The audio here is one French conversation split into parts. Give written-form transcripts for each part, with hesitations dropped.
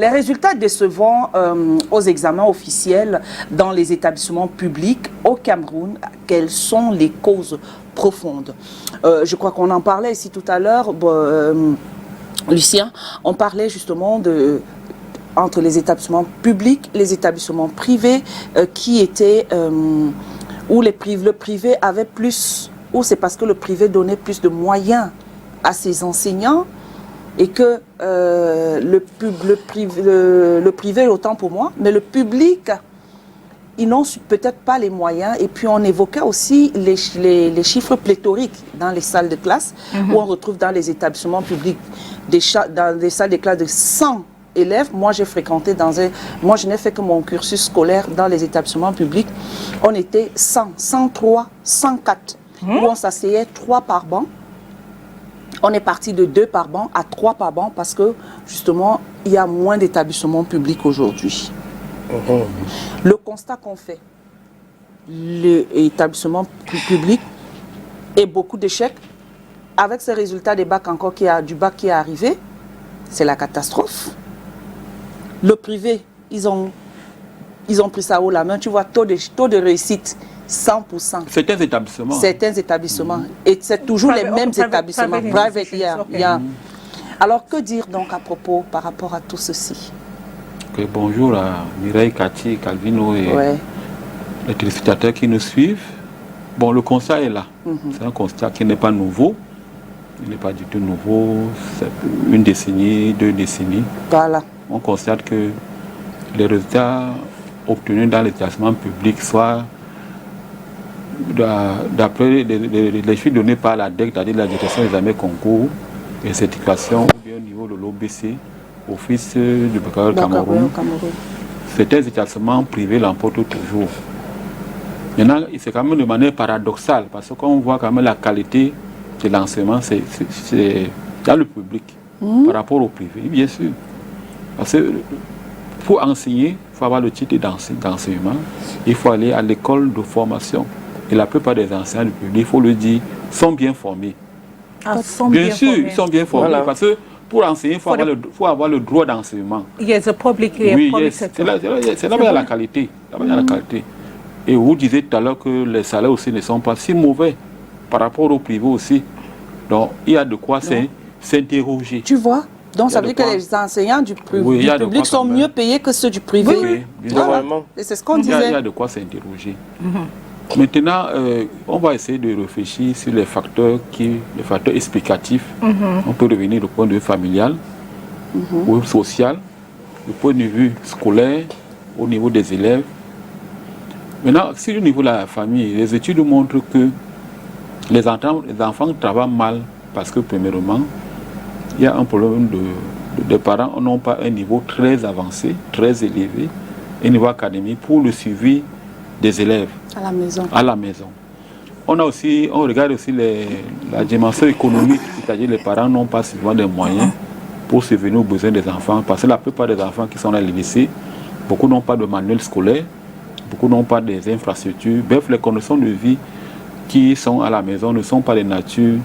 Les résultats décevants aux examens officiels dans les établissements publics au Cameroun, quelles sont les causes profondes? Je crois qu'on en parlait ici tout à l'heure, Lucien, on parlait justement entre les établissements publics, les établissements privés qui étaient, où le privé avait plus, ou c'est parce que le privé donnait plus de moyens à ses enseignants, et que le privé, autant pour moi, mais le public, ils n'ont peut-être pas les moyens. Et puis on évoquait aussi les chiffres pléthoriques dans les salles de classe, où on retrouve dans les établissements publics, dans des salles de classe de 100 élèves. Moi, j'ai fréquenté moi, je n'ai fait que mon cursus scolaire dans les établissements publics. On était 100, 103, 104, où on s'asseyait 3 par banc. On est parti de 2 par banc à 3 par banc parce que, justement, il y a moins d'établissements publics aujourd'hui. Le constat qu'on fait, l'établissement public et beaucoup d'échecs, avec ces résultats du bac qui est arrivé, c'est la catastrophe. Le privé, ils ont pris ça haut la main. Tu vois, taux de réussite, 100%. Certains établissements. Certains établissements. Et c'est toujours les mêmes établissements. Private, Alors, que dire donc par rapport à tout ceci? Okay, bonjour à Mireille, Cathy, Calvino et les téléspectateurs qui nous suivent. Bon, le constat est là. C'est un constat qui n'est pas nouveau. Il n'est pas du tout nouveau. C'est 1 décennie, 2 décennies. Voilà. On constate que les résultats obtenus dans l'établissement public, soit d'après les chiffres donnés par la DEC, c'est-à-dire la direction des examens concours et certification, ou bien au niveau de l'OBC, Office du baccalauréat Cameroun, certains établissements privés l'emportent toujours. Maintenant, c'est quand même de manière paradoxale, parce qu'on voit quand même la qualité de l'enseignement, c'est dans le public, par rapport au privé, bien sûr. Parce que pour enseigner, il faut avoir le titre d'enseignement, il faut aller à l'école de formation. Et la plupart des enseignants du public, il faut le dire, sont bien formés. Bien sûr, ils sont bien formés. Voilà. Parce que pour enseigner, il faut avoir le droit d'enseignement. Yes, c'est là où il y a la qualité. Et vous disiez tout à l'heure que les salaires aussi ne sont pas si mauvais par rapport au privé aussi. Donc, il y a de quoi s'interroger. Tu vois? Donc, ça veut dire que les enseignants du public sont mieux payés que ceux du privé. Oui, et c'est ce qu'on disait. Il y a de quoi s'interroger. Maintenant, on va essayer de réfléchir sur les facteurs explicatifs. On peut revenir au point de vue familial, ou social, du point de vue scolaire, au niveau des élèves. Maintenant, si au niveau de la famille, les études montrent que les enfants travaillent mal parce que, premièrement, il y a un problème de parents n'ont pas un niveau très avancé, très élevé, un niveau académique pour le suivi des élèves à la maison. On regarde aussi la dimension économique, c'est-à-dire les parents n'ont pas souvent des moyens pour subvenir aux besoins des enfants, parce que la plupart des enfants qui sont dans les lycées, beaucoup n'ont pas de manuel scolaire, beaucoup n'ont pas des infrastructures. Bref, les conditions de vie qui sont à la maison ne sont pas de nature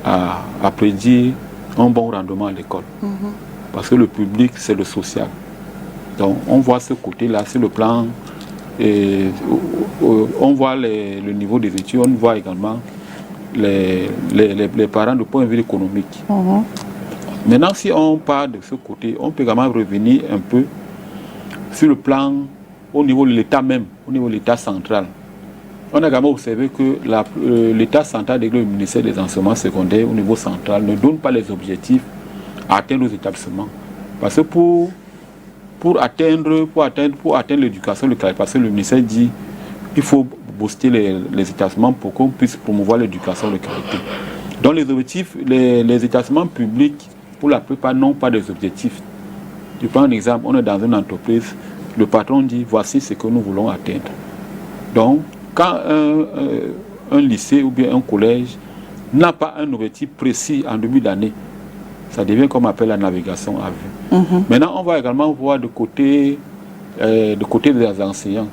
à prédire un bon rendement à l'école. Parce que le public, c'est le social. Donc, on voit ce côté-là sur le plan. On voit le niveau des études, on voit également les parents du point de vue économique. Maintenant, si on part de ce côté, on peut également revenir un peu sur le plan au niveau de l'État même, au niveau de l'État central. On a également observé que l'État central, le ministère des enseignements secondaires au niveau central, ne donne pas les objectifs à atteindre aux établissements. Parce que pour atteindre l'éducation locale, parce que le ministère dit qu'il faut booster les établissements pour qu'on puisse promouvoir l'éducation de qualité. Donc les objectifs, les établissements publics, pour la plupart, n'ont pas des objectifs. Je prends un exemple, on est dans une entreprise, le patron dit voici ce que nous voulons atteindre. Donc, quand un lycée ou bien un collège n'a pas un objectif précis en début d'année, ça devient comme on appelle la navigation à vue. Maintenant, on va également voir du côté des enseignants.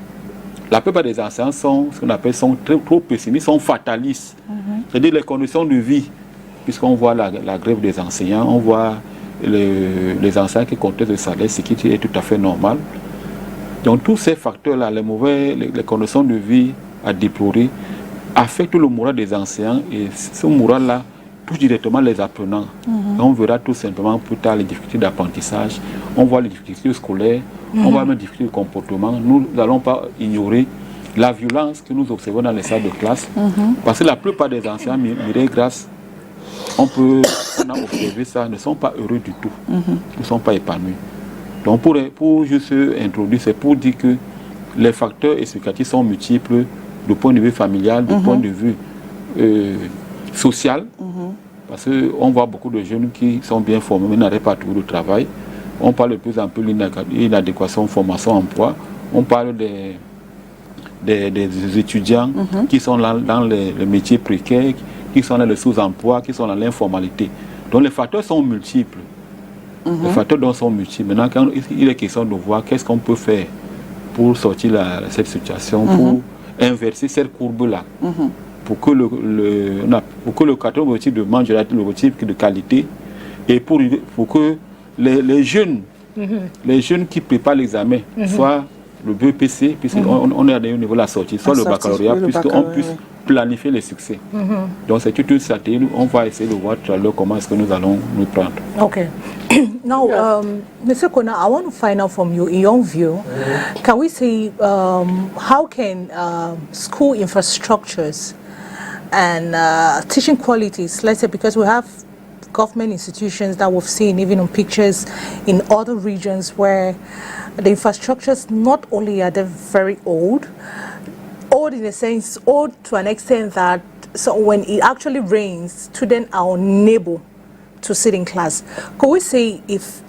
La plupart des enseignants sont trop pessimistes, sont fatalistes. C'est-à-dire les conditions de vie, puisqu'on voit la grève des enseignants, on voit les enseignants qui comptaient le salaire, ce qui est tout à fait normal. Donc tous ces facteurs-là, les conditions de vie à déplorer, affectent le moral des enseignants et ce moral-là touche directement les apprenants. Et on verra tout simplement plus tard les difficultés d'apprentissage, on voit les difficultés scolaires, on voit même les difficultés de comportement. Nous n'allons pas ignorer la violence que nous observons dans les salles de classe, parce que la plupart des enseignants, Mireille Grace, on a observé ça, ne sont pas heureux du tout, ne sont pas épanouis. Donc pour juste introduire, c'est pour dire que les facteurs éducatifs sont multiples du point de vue familial, du point de vue social, parce qu'on voit beaucoup de jeunes qui sont bien formés mais n'arrivent pas à trouver le travail. On parle de plus en plus de l'inadéquation formation-emploi, on parle des étudiants qui sont dans les métiers précaires, qui sont dans le sous-emploi, qui sont dans l'informalité. Donc les facteurs sont multiples. Les facteurs sont multiples. Maintenant, quand il est question de voir qu'est-ce qu'on peut faire pour sortir cette situation, pour inverser cette courbe-là, pour que le quatrième objectif de manger l'objectif de qualité, et pour que les jeunes qui préparent l'examen, soit le BEPC, puisqu'on est à un niveau de la sortie, soit le baccalauréat, puisqu'on puisse planifier les succès. Donc c'est toute une stratégie. On va essayer de voir tout à l'heure comment est-ce que nous allons nous prendre. Okay. Now, Mr. Kona, I want to find out from you, in your view, can we say how can school infrastructures and teaching qualities, let's say, because we have government institutions that we've seen even on pictures in other regions where the infrastructures not only are they very old in a sense, old to an extent that so when it actually rains, students are unable to sit in class. Can we say if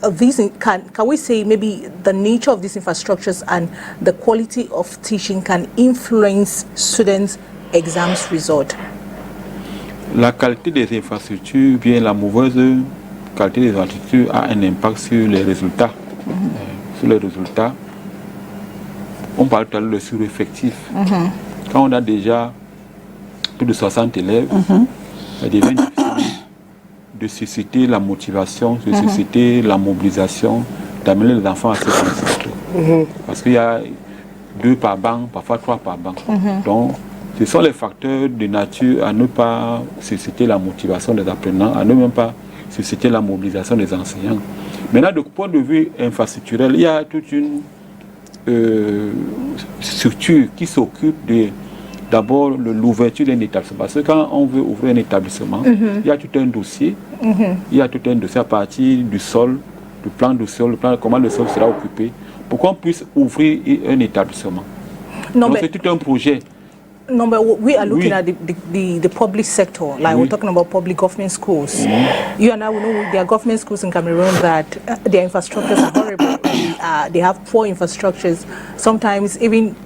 can we say maybe the nature of these infrastructures and the quality of teaching can influence students' exams result? La qualité des infrastructures, bien la mauvaise qualité des infrastructures a un impact sur les résultats. Sur les résultats, on parle tout à l'heure de sureffectif. Quand on a déjà plus de 60 élèves, ça devient difficile de susciter la motivation, de susciter la mobilisation, d'amener les enfants à se concentrer. Parce qu'il y a 2 par banc, parfois 3 par banc. Donc, ce sont les facteurs de nature à ne pas susciter la motivation des apprenants, à ne même pas susciter la mobilisation des enseignants. Maintenant, du point de vue infrastructurel, il y a toute une structure qui s'occupe d'abord de l'ouverture d'un établissement. Parce que quand on veut ouvrir un établissement, il y a tout un dossier. Il y a tout un dossier à partir du sol, du plan du sol, comment le sol sera occupé, pour qu'on puisse ouvrir un établissement. Donc c'est tout un projet. No, but we are looking at the public sector, like we're talking about public government schools. You and I will know there are government schools in Cameroon that their infrastructures are horrible. They have poor infrastructures. Sometimes even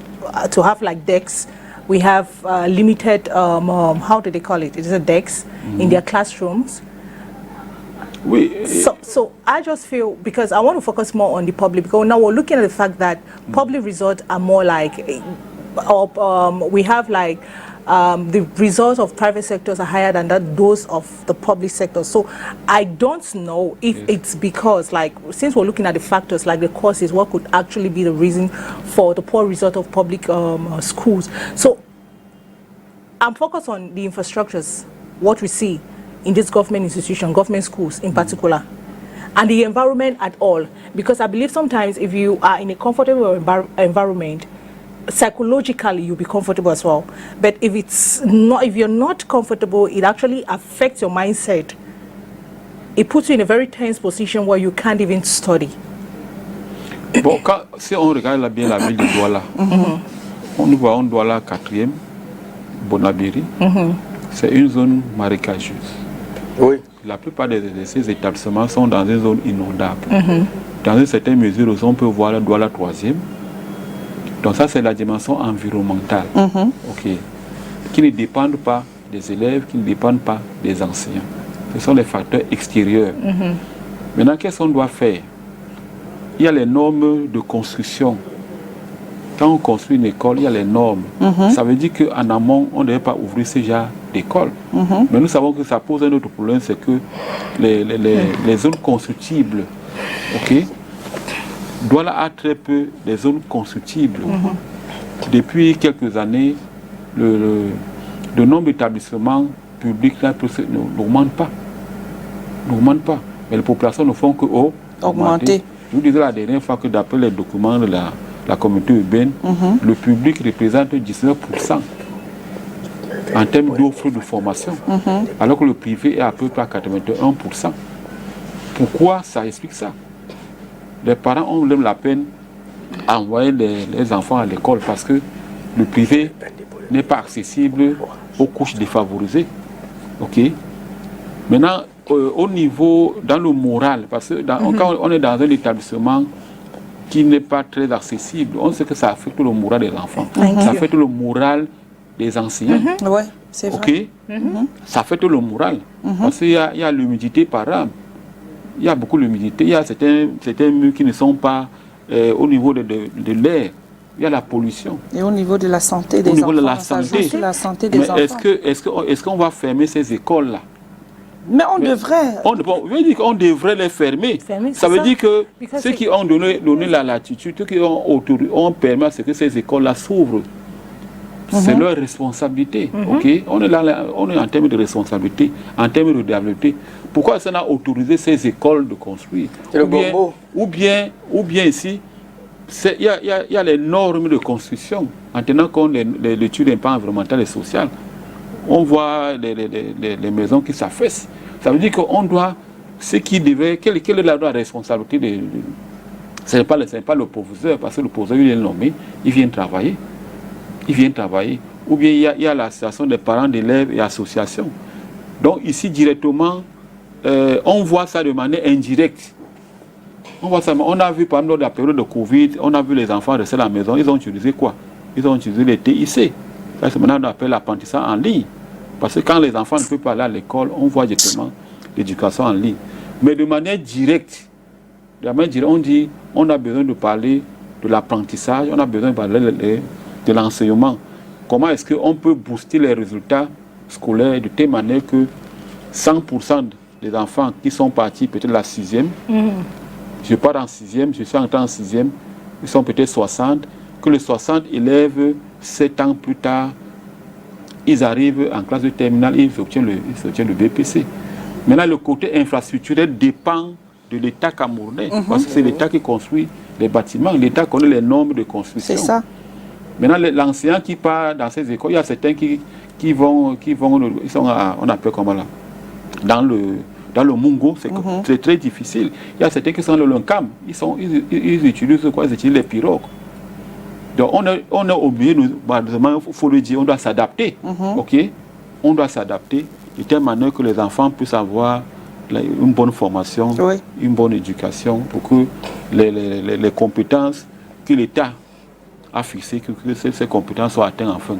to have like decks, we have limited, how do they call it? It is a decks in their classrooms. So I just feel, because I want to focus more on the public, because now we're looking at the fact that public results are more like, we have like the results of private sectors are higher than those of the public sector. So I don't know if it's because, like, since we're looking at the factors like the causes, what could actually be the reason for the poor result of public schools. So I'm focused on the infrastructures, what we see in this government institution, government schools in particular, and the environment at all. Because I believe sometimes if you are in a comfortable environment, psychologically you'll be comfortable as well. But if you're not comfortable, it actually affects your mindset. It puts you in a very tense position where you can't even study. Bon, si on regarde bien la ville de Douala, nous voyons Douala 4e, Bonabiri, c'est une zone marécageuse. Oui. La plupart de ces établissements sont dans une zone inondable. Dans une certaine mesure, on peut voir la Douala 3e. Donc ça, c'est la dimension environnementale, qui ne dépendent pas des élèves, qui ne dépendent pas des enseignants. Ce sont les facteurs extérieurs. Maintenant, qu'est-ce qu'on doit faire? Il y a les normes de construction. Quand on construit une école, il y a les normes. Ça veut dire qu'en amont, on ne devait pas ouvrir ce genre d'école. Mais nous savons que ça pose un autre problème, c'est que les zones constructibles, ok, Douala a très peu des zones constructibles. Depuis quelques années, le nombre d'établissements publics n'augmente pas. Mais les populations ne font que augmenter. Je vous disais la dernière fois que d'après les documents de la communauté urbaine, le public représente 19% en termes d'offres de formation, alors que le privé est à peu près à 81%. Pourquoi ça explique ça? Les parents ont même la peine à envoyer les enfants à l'école parce que le privé n'est pas accessible aux couches défavorisées. Ok. Maintenant, au niveau, dans le moral, parce que quand on est dans un établissement qui n'est pas très accessible, on sait que ça affecte le moral des enfants. Ça affecte le moral des enseignants. Oui, c'est vrai. Ok. Ça affecte le moral. Parce qu'il y a l'humidité par âme. Il y a beaucoup d'humidité. Il y a certains murs qui ne sont pas au niveau de l'air. Il y a la pollution. Et au niveau de la santé des enfants. Au niveau de la santé. Mais est-ce qu'on va fermer ces écoles-là? Mais on devrait. On devrait les fermer. Ça veut dire que ceux qui ont donné la latitude, ceux qui ont permis à ce que ces écoles-là s'ouvrent, c'est leur responsabilité. Okay? On est en termes de responsabilité, en termes de développer. Pourquoi ça n'a autorisé ces écoles de construire? Ou bien ici, il y a les normes de construction, en tenant compte de l'étude d'impact environnemental et social. On voit les maisons qui s'affaissent. Ça veut dire qu'on doit, quelle est la responsabilité ce n'est pas le proviseur, parce que le proviseur il est nommé, il vient travailler. Ou bien il y a l'association des parents d'élèves et associations. Donc ici directement, on voit ça de manière indirecte. On a vu par exemple dans la période de Covid, on a vu les enfants rester à la maison, ils ont utilisé quoi? Ils ont utilisé les TIC. Ça, c'est maintenant on appelle l'apprentissage en ligne. Parce que quand les enfants ne peuvent pas aller à l'école, on voit directement l'éducation en ligne. Mais de manière directe, on dit on a besoin de parler de l'apprentissage, on a besoin de parler de l'enseignement. Comment est-ce qu'on peut booster les résultats scolaires de telle manière que 100% des enfants qui sont partis peut-être la 6e, je pars en 6e, je suis entré en 6e, ils sont peut-être 60, que les 60 élèves, 7 ans plus tard, ils arrivent en classe de terminale et ils obtiennent le BPC. Maintenant, le côté infrastructurel dépend de l'État camerounais, parce que c'est l'État qui construit les bâtiments, l'État connaît les normes de construction. C'est ça. Maintenant, l'enseignant qui part dans ces écoles, il y a certains qui vont, ils sont on appelle comment là, dans le Mungo, c'est très difficile. Il y a certains qui sont dans le Lunkam, ils utilisent quoi? Ils utilisent les pirogues. Donc on est obligé, il faut le dire, on doit s'adapter. Ok? On doit s'adapter de telle manière que les enfants puissent avoir une bonne formation, une bonne éducation, pour que les compétences que l'État a fixées, que ces compétences soient atteintes enfin.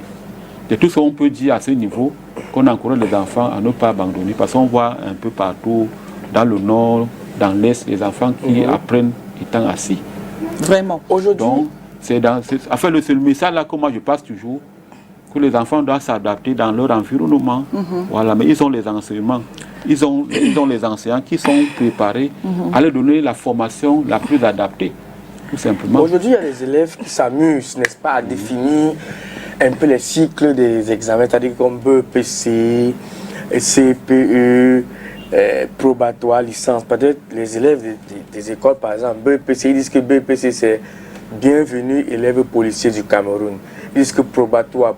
C'est tout ce qu'on peut dire à ce niveau, qu'on encourage les enfants à ne pas abandonner, parce qu'on voit un peu partout, dans le nord, dans l'est, les enfants qui apprennent étant assis. Vraiment. Aujourd'hui. Donc, c'est le message là que moi je passe toujours, que les enfants doivent s'adapter dans leur environnement. Voilà, mais ils ont les enseignements. Ils ont les enseignants qui sont préparés à leur donner la formation la plus adaptée, tout simplement. Aujourd'hui, il y a des élèves qui s'amusent, n'est-ce pas, à définir un peu les cycles des examens, c'est-à-dire comme BEPC, CPE, probatoire, licence. Peut-être les élèves des écoles, par exemple, BEPC, ils disent que BEPC c'est bienvenue élève policier du Cameroun. Ils disent que probatoire,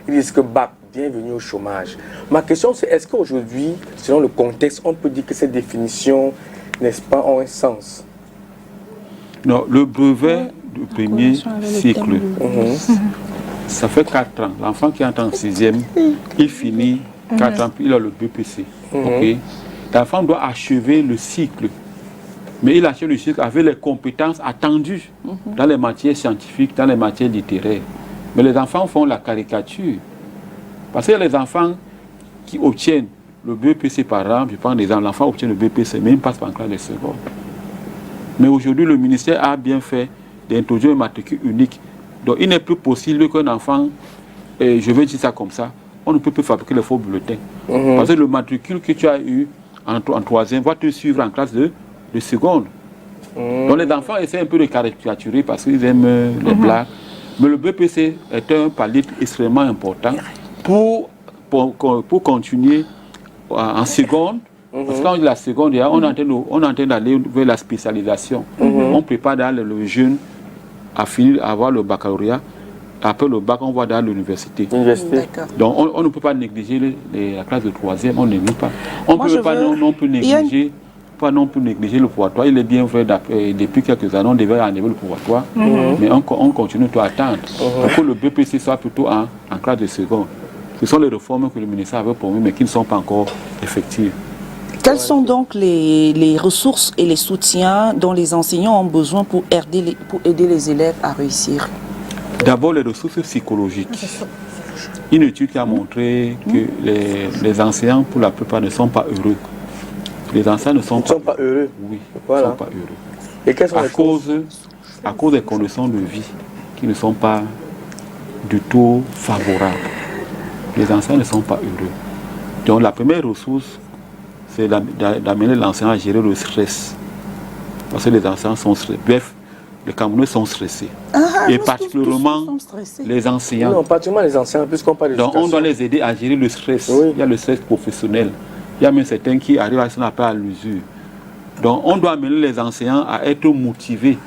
ils disent que BAC, bienvenue au chômage. Ma question c'est, est-ce qu'aujourd'hui, selon le contexte, on peut dire que ces définitions, n'est-ce pas, ont un sens? Non, le brevet du premier cycle, ça fait 4 ans. L'enfant qui entre en 6e, il finit 4 ans, puis il a le BPC. Okay? L'enfant doit achever le cycle. Mais il achève le cycle avec les compétences attendues dans les matières scientifiques, dans les matières littéraires. Mais les enfants font la caricature. Parce qu'il y a les enfants qui obtiennent le BPC par an, je prends des exemples, l'enfant obtient le BPC, mais il ne passe pas en classe de seconde. Mais aujourd'hui, le ministère a bien fait d'introduire une matricule unique. Donc il n'est plus possible qu'un enfant, je vais dire ça comme ça, on ne peut plus fabriquer les faux bulletins. Parce que le matricule que tu as eu en troisième va te suivre en classe de seconde. Donc les enfants essaient un peu de caricaturer parce qu'ils aiment les blagues. Mais le BPC est un palier extrêmement important pour continuer en seconde. Parce que quand on dit la seconde, on est en train d'aller vers la spécialisation. On prépare dans le jeune à finir, à avoir le baccalauréat. Après le bac, on va dans l'université. Donc on ne peut pas négliger la classe de troisième, on ne néglige pas. On ne peut pas non plus négliger le pouvoir. Il est bien vrai, depuis quelques années, on devait enlever le pouvoir. Mais on continue à attendre. Pour que le BPC soit plutôt en classe de seconde. Ce sont les réformes que le ministère avait promues, mais qui ne sont pas encore effectives. Quelles sont donc les ressources et les soutiens dont les enseignants ont besoin pour aider les élèves à réussir? D'abord, les ressources psychologiques. Une étude qui a montré que les enseignants, pour la plupart, ne sont pas heureux. Les enseignants ne sont pas heureux. Oui, voilà. ne sont pas heureux. Et quelles sont à cause des conditions de vie qui ne sont pas du tout favorables. Les enseignants ne sont pas heureux. Donc la première ressource, c'est d'amener l'enseignant à gérer le stress. Parce que les enseignants sont stressés. Bref, les Camerounais sont stressés. Et particulièrement les enseignants. Non, particulièrement les enseignants, puisqu'on parle de donc on doit les aider à gérer le stress. Il y a le stress professionnel. Il y a même certains qui arrivent à ce qu'on appelle à l'usure. Donc on doit amener les enseignants à être motivés.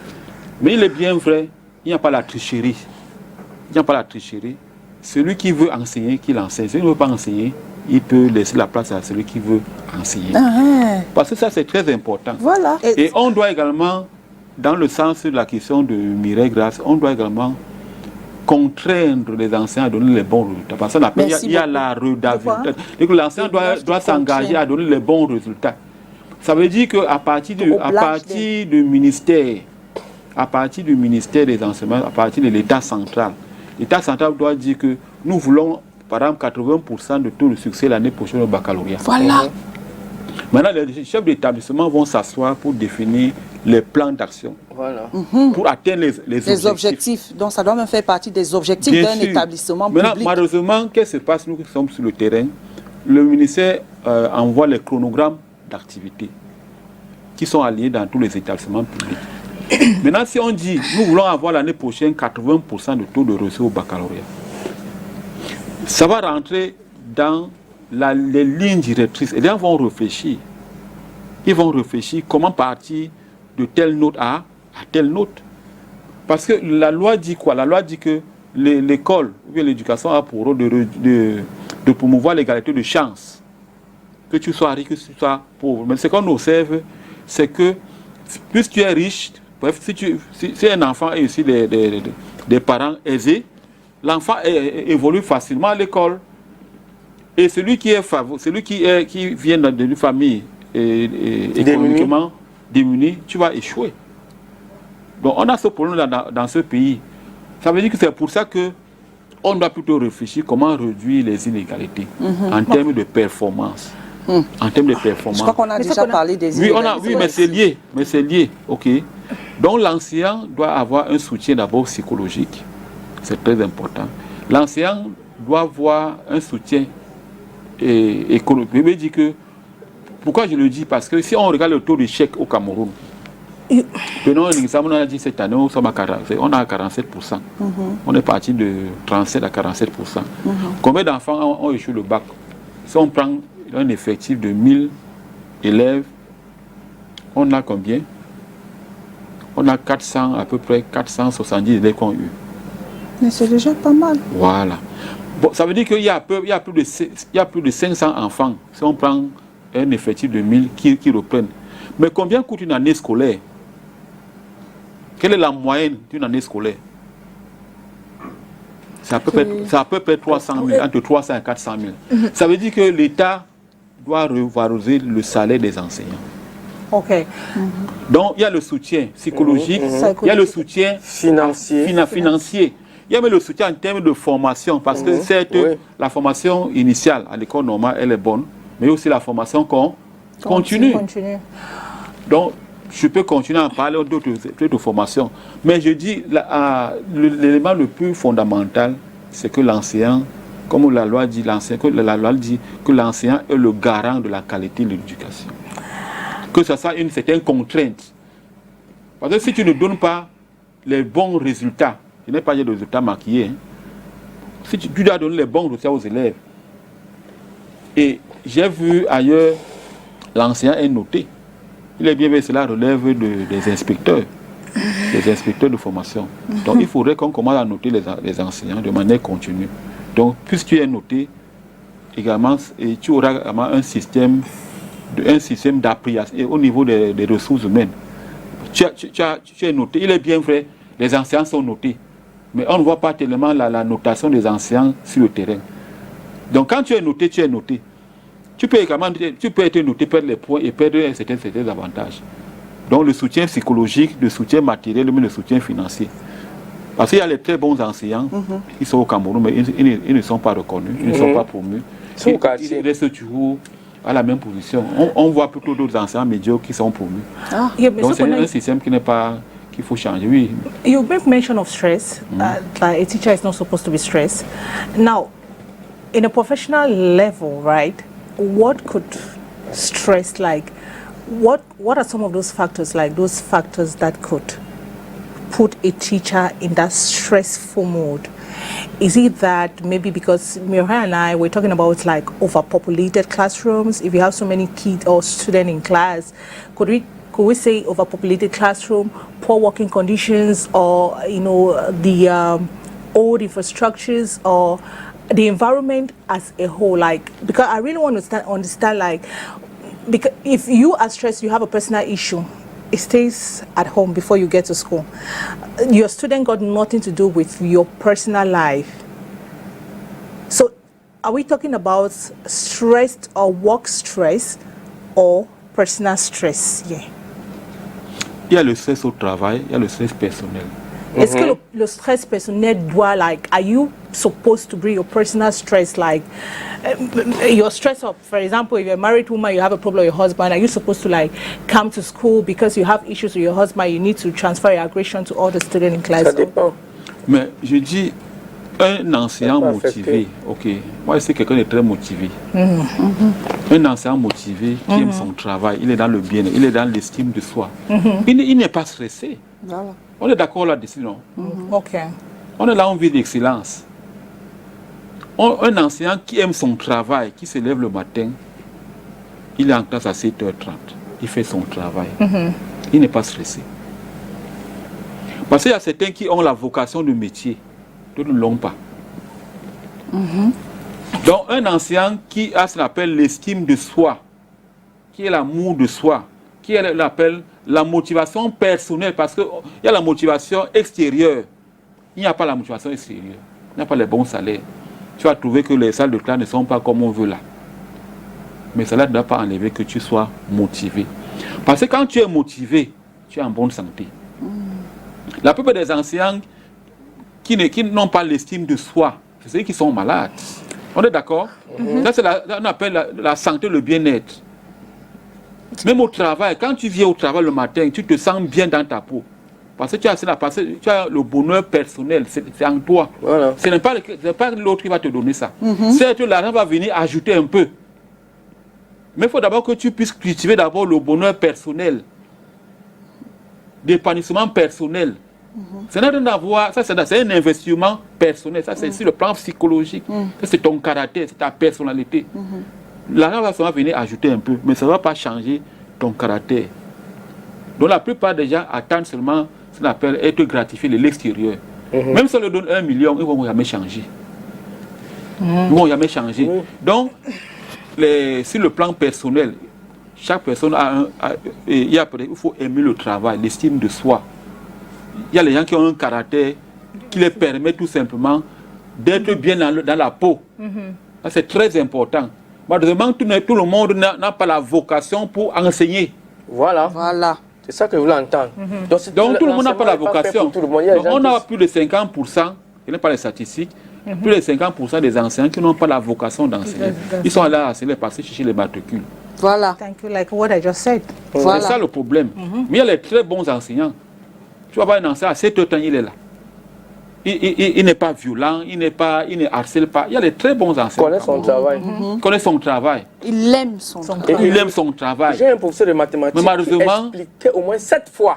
Mais il est bien vrai, il n'y a pas la tricherie. Il n'y a pas la tricherie. Celui qui veut enseigner, qu'il enseigne. Celui qui ne veut pas enseigner, il peut laisser la place à celui qui veut enseigner. Parce que ça, c'est très important. Voilà. Et on doit également, dans le sens de la question de Mireille Grasse, on doit également contraindre les enseignants à donner les bons résultats. Parce qu'il y a la redavité. L'enseignant doit s'engager à donner les bons résultats. Ça veut dire qu'à partir du ministère, des enseignements, à partir de l'État central doit dire que nous voulons, par exemple, 80% de taux de succès l'année prochaine au baccalauréat. Voilà. Maintenant, les chefs d'établissement vont s'asseoir pour définir les plans d'action. Voilà. Pour atteindre les objectifs. Donc ça doit même faire partie des objectifs d'un établissement public. Maintenant, malheureusement, qu'est-ce qui se passe, nous qui sommes sur le terrain? Le ministère envoie les chronogrammes d'activités qui sont alliés dans tous les établissements publics. Maintenant, si on dit, nous voulons avoir l'année prochaine 80% de taux de reçu au baccalauréat, ça va rentrer dans les lignes directrices. Et les gens vont réfléchir. Ils vont réfléchir comment partir de telle note à telle note. Parce que la loi dit quoi? La loi dit que l'école, l'éducation a pour rôle de promouvoir l'égalité de chance. Que tu sois riche, que tu sois pauvre. Mais ce qu'on observe, c'est que plus tu es riche, bref, si un enfant est aussi des parents aisés, l'enfant évolue facilement à l'école. Et celui qui vient d'une famille économiquement démunie, tu vas échouer. Donc on a ce problème dans ce pays. Ça veut dire que c'est pour ça qu'on doit plutôt réfléchir comment réduire les inégalités en termes de performance. En termes de performance. Je crois qu'on a déjà parlé des inégalités. Oui, mais c'est lié. Ok. Donc l'enseignant doit avoir un soutien d'abord psychologique. C'est très important. L'enseignant doit avoir un soutien économique. Je me dis que, pourquoi je le dis? Parce que si on regarde le taux d'échec au Cameroun, prenons un exemple, on a dit cette année, on a 47%. On est parti de 37 à 47%. Combien d'enfants ont échoué le bac? Si on prend un effectif de 1000 élèves, on a combien? On a à peu près 470 élèves qui ont eu. Mais c'est déjà pas mal. Voilà. Bon, ça veut dire qu'il y a plus de 500 enfants, si on prend un effectif de 1000 qui reprennent. Mais combien coûte une année scolaire? Quelle est la moyenne d'une année scolaire? C'est à peu près 300 000, entre 300 et 400 000. Ça veut dire que l'État doit revaloriser le salaire des enseignants. Ok. Donc, il y a le soutien psychologique, il y a le soutien financier. Il y a même le soutien en termes de formation, parce que certes, la formation initiale à l'école normale, elle est bonne, mais aussi la formation continue. Donc, je peux continuer à parler d'autres formations. Mais je dis, l'élément le plus fondamental, c'est que l'enseignant comme la loi dit, la loi dit que l'enseignant est le garant de la qualité de l'éducation. Que ça soit une certaine contrainte. Parce que si tu ne donnes pas les bons résultats, je n'ai pas dit de résultats maquillés, hein, si tu dois donner les bons résultats aux élèves. Et j'ai vu ailleurs, l'enseignant est noté. Il est bien vrai, cela relève des inspecteurs de formation. Donc il faudrait qu'on commence à noter les enseignants de manière continue. Donc puisque tu es noté, également, et tu auras également un système d'appréciation au niveau des ressources humaines. Tu es noté, il est bien vrai, les enseignants sont notés. Mais on ne voit pas tellement la notation des enseignants sur le terrain. Donc quand tu es noté, tu es noté. Tu peux être noté, perdre les points et perdre certains avantages. Donc le soutien psychologique, le soutien matériel, mais le soutien financier. Parce qu'il y a les très bons enseignants qui sont au Cameroun, mais ils ne sont pas reconnus, ils ne sont pas promus. Ils restent toujours à la même position. On voit plutôt d'autres enseignants médiocres qui sont promus. Donc c'est un système qu'il faut changer. Oui. You make mention of stress, like a teacher is not supposed to be stressed. Now, in a professional level, right, what could stress, like, what are some of those factors that could put a teacher in that stressful mode? Is it that maybe because Miriam and I were talking about like overpopulated classrooms? If you have so many kids or students in class, could we say overpopulated classroom, poor working conditions, or the old infrastructures, or the environment as a whole? Like, because I really want to understand like, because if you are stressed, you have a personal issue, it stays at home before you get to school. Your student got nothing to do with your personal life. So are we talking about stress or work stress or personal stress? Yeah. Il y a le stress au travail, il y a le stress personnel. Est-ce que le stress personnel doit, like, are you supposed to bring your personal stress, like, your stress up, for example, if you're a married woman, you have a problem with your husband, are you supposed to, like, come to school because you have issues with your husband, you need to transfer your aggression to all the students in class? Ça dépend. Mais je dis, un enseignant motivé, ok, moi je sais quelqu'un est très motivé. Un enseignant motivé qui aime son travail, il est dans le bien-être, il est dans l'estime de soi. Il n'est pas stressé. Voilà. On est d'accord là-dessus, non? Ok. On est là en vie d'excellence. Un enseignant qui aime son travail, qui se lève le matin, il est en classe à 7h30. Il fait son travail. Il n'est pas stressé. Parce qu'il y a certains qui ont la vocation de métier, d'autres ne l'ont pas. Donc un enseignant qui a ce qu'on appelle l'estime de soi, qui est l'amour de soi, qui est l'appelle la motivation personnelle, parce qu'il y a la motivation extérieure. Il n'y a pas la motivation extérieure. Il n'y a pas les bons salaires. Tu vas trouver que les salles de classe ne sont pas comme on veut là. Mais cela ne doit pas enlever que tu sois motivé. Parce que quand tu es motivé, tu es en bonne santé. La plupart des enseignants qui n'ont pas l'estime de soi, c'est ceux qui sont malades. On est d'accord? Ça, c'est on appelle la santé, le bien-être. Même au travail, quand tu viens au travail le matin, tu te sens bien dans ta peau. Parce que tu as le bonheur personnel, c'est en toi. Voilà. Ce n'est pas l'autre qui va te donner ça. Certes, l'argent va venir ajouter un peu. Mais il faut d'abord que tu puisses cultiver d'abord le bonheur personnel, l'épanouissement personnel. Ça n'a rien à voir, ça c'est un investissement personnel, ça c'est sur le plan psychologique. Ça c'est ton caractère, c'est ta personnalité. L'argent va seulement venir ajouter un peu, mais ça ne va pas changer ton caractère. Donc la plupart des gens attendent seulement ce qu'on appelle être gratifié de l'extérieur. Même si on leur donne 1 million, ils ne vont jamais changer. Ils ne vont jamais changer. Donc, sur le plan personnel, chaque personne il faut aimer le travail, l'estime de soi. Il y a les gens qui ont un caractère qui les permet tout simplement d'être bien dans la peau. Ça, c'est très important. Malheureusement, tout le monde n'a pas la vocation pour enseigner. Voilà. C'est ça que je voulais entendre. Donc tout le monde n'a pas la vocation. On a plus de 50%, je n'ai pas les statistiques, plus de 50% des enseignants qui n'ont pas la vocation d'enseigner. Ils sont là à enseigner parce qu'ils cherchent les matricules. Voilà. Thank you, like what I just said. Voilà. C'est ça le problème. Mais il y a les très bons enseignants. Tu vas voir un enseignant à 7h, il est là. il n'est pas violent, il ne harcèle pas. Il y a des très bons enseignants. Connaît son travail. Connaît son travail. Il aime son travail. Et il aime son travail. J'ai un professeur de mathématiques qui expliquait au moins 7 fois.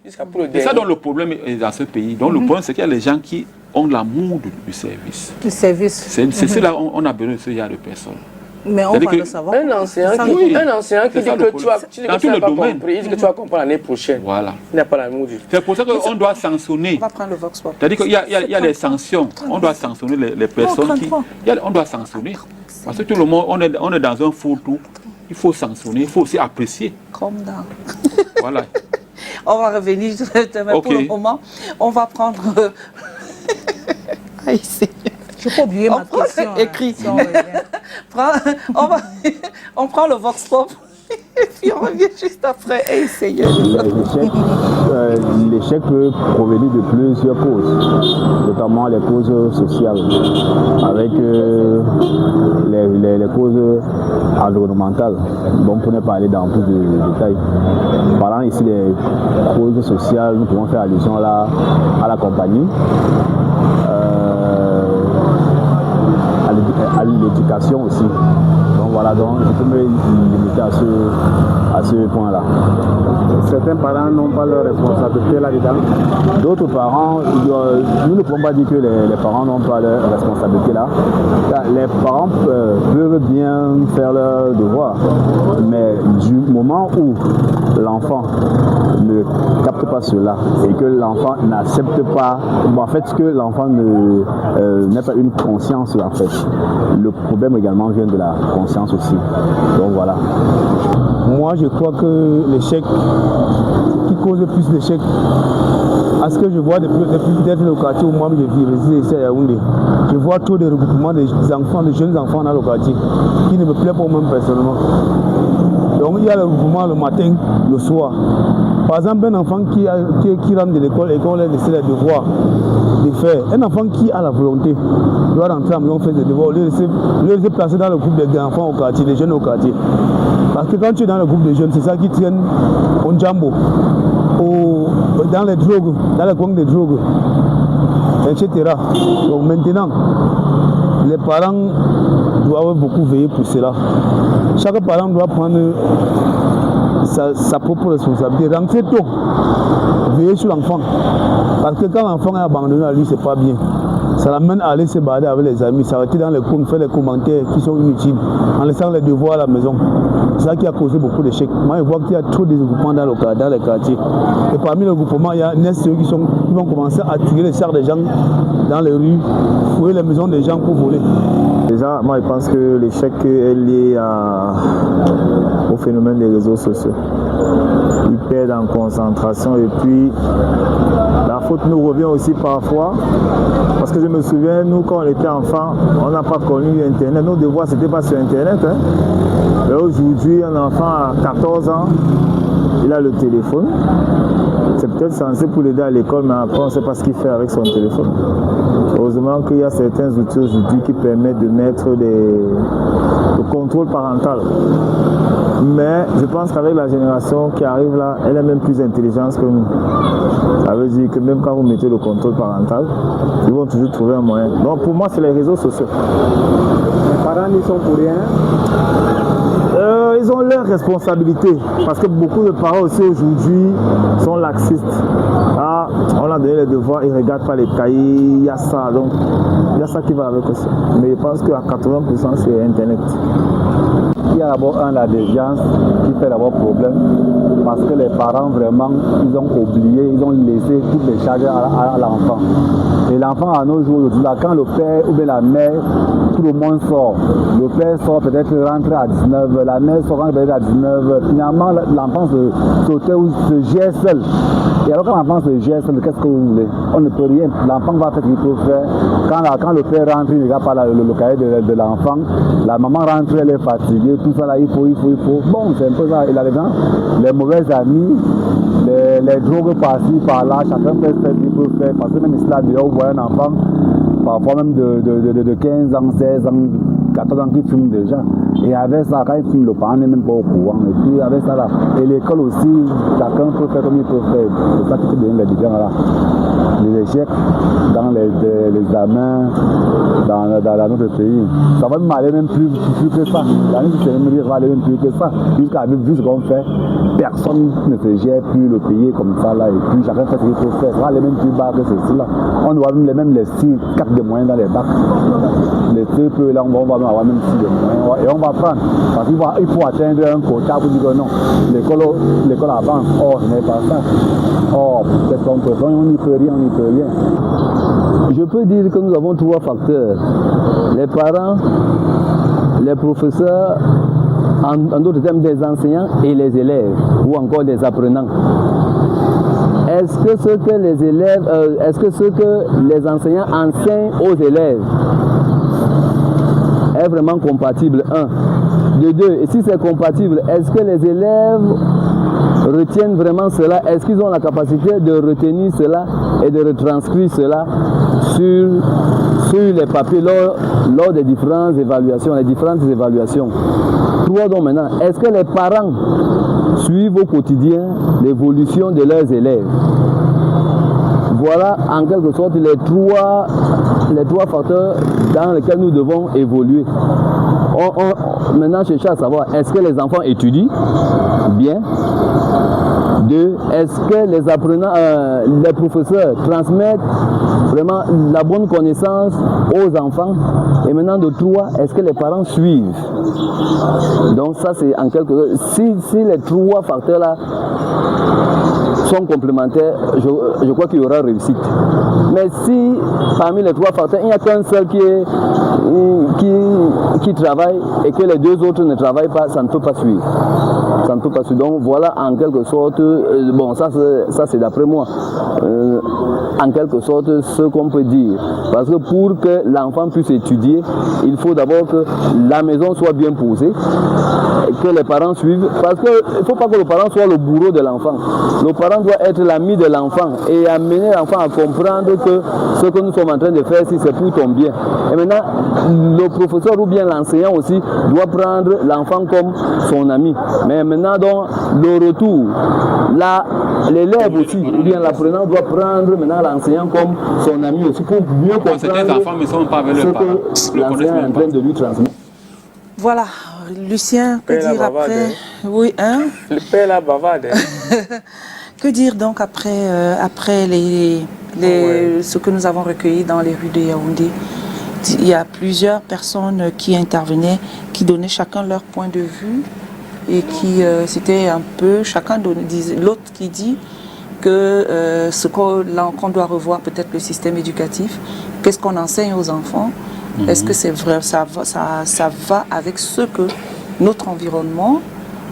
Jusqu'à pour le C'est dernier. ça dont le problème est dans ce pays. Donc le problème, c'est qu'il y a les gens qui ont l'amour du service. Du service. C'est cela, on a besoin de ce genre de personnes. Mais on va le savoir. Un enseignant qui dit que tu n'as pas compris, il dit que tu vas comprendre l'année prochaine. Voilà. Il n'a pas l'amour du. C'est pour ça qu'on doit sanctionner. On va prendre le Vox Pop. C'est-à-dire qu'il y a des sanctions. On doit sanctionner les personnes qui... On doit sanctionner. Parce que tout le monde, on est dans un fourre-tout. Il faut sanctionner, il faut aussi apprécier. Comme dans... Voilà. On va revenir pour le moment. On va prendre... Je ne peux pas oublier ma question. Écrit. On prend le Vox Pop et puis on revient juste après et essayer. L'échec peut provenir de plusieurs causes, notamment les causes sociales, avec les causes environnementales. Donc pour ne pas aller dans plus de détails. Parlant ici des causes sociales, nous pouvons faire allusion à la compagnie. À l'éducation aussi. Donc voilà, donc je peux me limiter à ce point-là. Certains parents n'ont pas leur responsabilité là-dedans. D'autres parents, nous ne pouvons pas dire que les parents n'ont pas leur responsabilité là. Les parents peuvent bien faire leur devoir, mais du moment où l'enfant ne capte pas cela et que l'enfant n'accepte pas, en fait que l'enfant n'ait pas une conscience en fait, le problème également vient de la conscience aussi. Donc voilà. Moi je crois que l'échec, ce qui cause le plus d'échec, à ce que je vois depuis peut-être le quartier où moi je vis ici à Yaoundé, je vois trop de regroupements des enfants, de jeunes enfants dans le quartier qui ne me plaît pas moi-même personnellement. Donc il y a le regroupement le matin, le soir. Par exemple, un enfant qui rentre de l'école et qu'on lui a laissé les devoirs de faire, un enfant qui a la volonté doit rentrer à la maison faire des devoirs, le laisser placer dans le groupe des enfants au quartier, des jeunes au quartier. Parce que quand tu es dans le groupe des jeunes, c'est ça qui traîne au jambo, dans les drogues, dans les coins des drogues, etc. Donc maintenant, les parents doivent beaucoup veiller pour cela. Chaque parent doit prendre sa propre responsabilité, rentrer tôt, veiller sur l'enfant. Parce que quand l'enfant est abandonné à lui, c'est pas bien. Ça l'amène à aller se balader avec les amis, s'arrêter dans les coins, faire des commentaires qui sont inutiles, en laissant les devoirs à la maison. C'est ça qui a causé beaucoup d'échecs. Moi, je vois qu'il y a trop de groupements dans les quartiers. Et parmi les groupements, il y a ceux qui vont commencer à tirer les chars des gens dans les rues, fouiller les maisons des gens pour voler. Déjà, moi, je pense que l'échec est lié au phénomène des réseaux sociaux. Ils perdent en concentration et puis la faute nous revient aussi parfois. Parce que je me souviens, nous, quand on était enfants, on n'a pas connu Internet. Nos devoirs, c'était pas sur Internet. Hein. Et aujourd'hui, un enfant à 14 ans, il a le téléphone. C'est peut-être censé pour l'aider à l'école, mais après, on ne sait pas ce qu'il fait avec son téléphone. Heureusement qu'il y a certains outils aujourd'hui qui permettent de mettre le contrôle parental. Mais je pense qu'avec la génération qui arrive là, elle est même plus intelligente que nous. Ça veut dire que même quand vous mettez le contrôle parental, ils vont toujours trouver un moyen. Donc pour moi, c'est les réseaux sociaux. Les parents n'y sont pour rien. Ils ont leurs responsabilités parce que beaucoup de parents aussi aujourd'hui sont laxistes. Ah, on a donné les devoirs, ils ne regardent pas les cahiers, il y a ça, donc il y a ça qui va avec aussi. Mais je pense qu'à 80% c'est Internet. Il y a d'abord la déviance qui fait d'abord problème parce que les parents vraiment, ils ont oublié, ils ont laissé toutes les charges à l'enfant. Et l'enfant à nos jours, aujourd'hui, quand le père ou bien la mère, tout le monde sort. Le père sort peut-être rentrer à 19h, la mère sort peut-être à 19h. Finalement, l'enfant se gère seul. Et alors quand l'enfant se gère seul, qu'est-ce que vous voulez? On ne peut rien. L'enfant va faire ce qu'il peut faire. Quand le père rentre, il ne regarde pas le cahier de l'enfant. La maman rentre, elle est fatiguée. Tout ça là, il faut. Bon, c'est un peu ça. Et là-dedans, les mauvais amis, les drogues par-ci, par-là, chacun fait ce qu'il peut faire. Parce que même ici, là, vous voyez un enfant, parfois même de 15 ans, 16 ans, 14 ans qui fume déjà. Et avec ça, quand il fume, le parent n'est même pas au courant. Et puis avec ça là, et l'école aussi, chacun peut faire comme il peut faire. C'est ça qui peut donner les différents là. Les échecs dans les examens dans notre pays. Ça va même aller même plus que ça. L'année prochaine, va aller même plus que ça. Jusqu'à vu ce qu'on fait, personne ne se gère plus le pays comme ça là, et puis chacun fait ce qu'il faut faire. Ça va aller même plus bas que ceci là. On doit même les 4 de moyens dans les bacs. Les CPE là, on va avoir même 6 de moyens. Et on va prendre. Parce qu'il faut atteindre un quota pour dire que non, l'école avance. Or, ce n'est pas ça. Or, qu'est-ce qu'on peut faire? On n'y peut rien, on n'y peut rien. Je peux dire que nous avons 3 facteurs. Les parents, les professeurs, en d'autres termes des enseignants et les élèves, ou encore des apprenants. Est-ce que ce que les enseignants enseignent aux élèves est vraiment compatible? 1. De 2, et si c'est compatible, est-ce que les élèves retiennent vraiment cela? Est-ce qu'ils ont la capacité de retenir cela et de retranscrire cela sur les papiers lors des différentes évaluations, 3. Donc maintenant, est-ce que les parents suivent au quotidien l'évolution de leurs élèves? Voilà en quelque sorte les trois facteurs dans lesquels nous devons évoluer. Maintenant, je cherche à savoir, est-ce que les enfants étudient bien? 2. Est-ce que les apprenants, les professeurs transmettent vraiment la bonne connaissance aux enfants? Et maintenant, de 3, est-ce que les parents suivent? Donc ça, c'est en quelque sorte, si les 3 facteurs-là sont complémentaires, je crois qu'il y aura réussite. Mais si parmi les 3 facteurs, il n'y a qu'un seul qui travaille et que les 2 autres ne travaillent pas, ça ne peut pas suivre. Ça ne peut pas suivre. Donc voilà en quelque sorte, bon ça c'est d'après moi, en quelque sorte ce qu'on peut dire. Parce que pour que l'enfant puisse étudier, il faut d'abord que la maison soit bien posée, que les parents suivent. Parce qu'il ne faut pas que le parent soit le bourreau de l'enfant. Le parent doit être l'ami de l'enfant et amener l'enfant à comprendre que ce que nous sommes en train de faire, si c'est pour ton bien. Et maintenant, le professeur ou bien l'enseignant aussi doit prendre l'enfant comme son ami. Mais maintenant, donc, le retour, l'élève aussi, ou bien l'apprenant doit prendre maintenant l'enseignant comme son ami aussi pour mieux comprendre certains enfants ne sont pas avec ce leurs parents. que l'enseignant est en train de lui transmettre. Voilà, Lucien, que dire après? Oui, hein? Le père la bavarde. Que dire donc après ce que nous avons recueilli dans les rues de Yaoundé? Il y a plusieurs personnes qui intervenaient, qui donnaient chacun leur point de vue et qui c'était un peu, chacun disait, l'autre qui dit que ce qu'on doit revoir peut-être le système éducatif, qu'est-ce qu'on enseigne aux enfants, est-ce que c'est vrai, ça va avec ce que notre environnement.